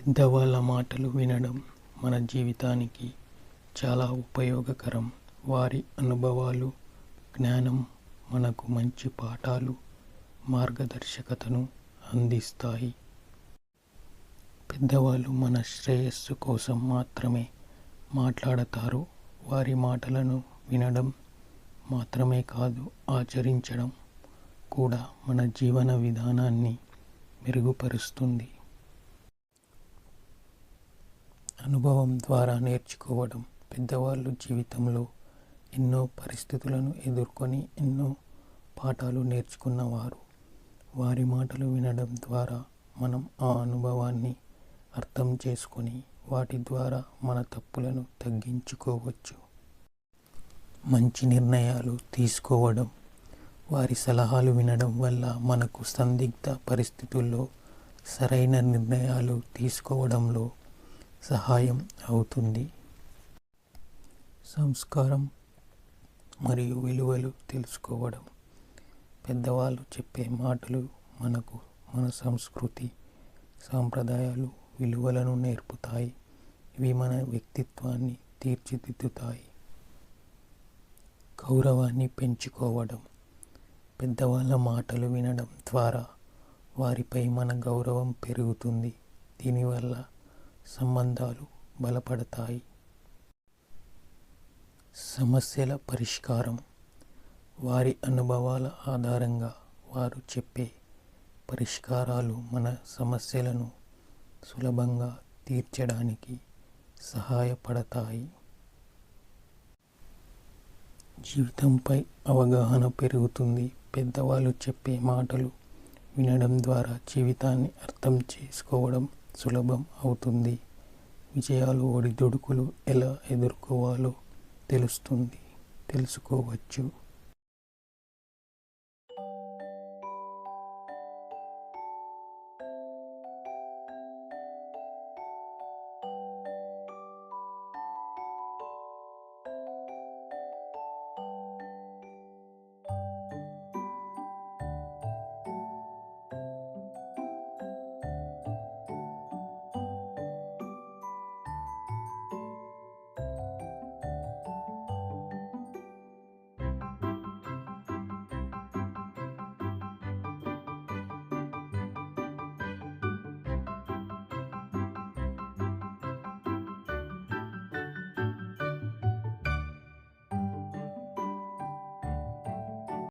పెద్దవాళ్ళ మాటలు వినడం మన జీవితానికి చాలా ఉపయోగకరం. వారి అనుభవాలు, జ్ఞానం మనకు మంచి పాఠాలు, మార్గదర్శకతను అందిస్తాయి. పెద్దవాళ్ళు మన శ్రేయస్సు కోసం మాత్రమే మాట్లాడతారు. వారి మాటలను వినడం మాత్రమే కాదు, ఆచరించడం కూడా మన జీవన విధానాన్ని మెరుగుపరుస్తుంది. అనుభవం ద్వారా నేర్చుకోవడం. పెద్దవాళ్ళు జీవితంలో ఎన్నో పరిస్థితులను ఎదుర్కొని ఎన్నో పాఠాలు నేర్చుకున్నవారు. వారి మాటలు వినడం ద్వారా మనం ఆ అనుభవాన్ని అర్థం చేసుకొని వాటి ద్వారా మన తప్పులను తగ్గించుకోవచ్చు. మంచి నిర్ణయాలు తీసుకోవడం. వారి సలహాలు వినడం వల్ల మనకు సందిగ్ధ పరిస్థితుల్లో సరైన నిర్ణయాలు తీసుకోవడంలో సహాయం అవుతుంది. సంస్కారం మరియు విలువలు తెలుసుకోవడం. పెద్దవాళ్ళు చెప్పే మాటలు మనకు మన సంస్కృతి, సాంప్రదాయాలు, విలువలను నేర్పుతాయి. ఇవి మన వ్యక్తిత్వాన్ని తీర్చిదిద్దుతాయి. గౌరవాన్ని పెంచుకోవడం. పెద్దవాళ్ళ మాటలు వినడం ద్వారా వారిపై మన గౌరవం పెరుగుతుంది. దీనివల్ల సంబంధాలు బలపడతాయి. సమస్యల పరిష్కారం. వారి అనుభవాల ఆధారంగా వారు చెప్పే పరిష్కారాలు మన సమస్యలను సులభంగా తీర్చడానికి సహాయపడతాయి. జీవితంపై అవగాహన పెరుగుతుంది. పెద్దవాళ్ళు చెప్పే మాటలు వినడం ద్వారా జీవితాన్ని అర్థం చేసుకోవడం సులభం అవుతుంది. విజయాలు, ఒడిదుడుకులు ఎలా ఎదుర్కోవాలో తెలుసుకోవచ్చు.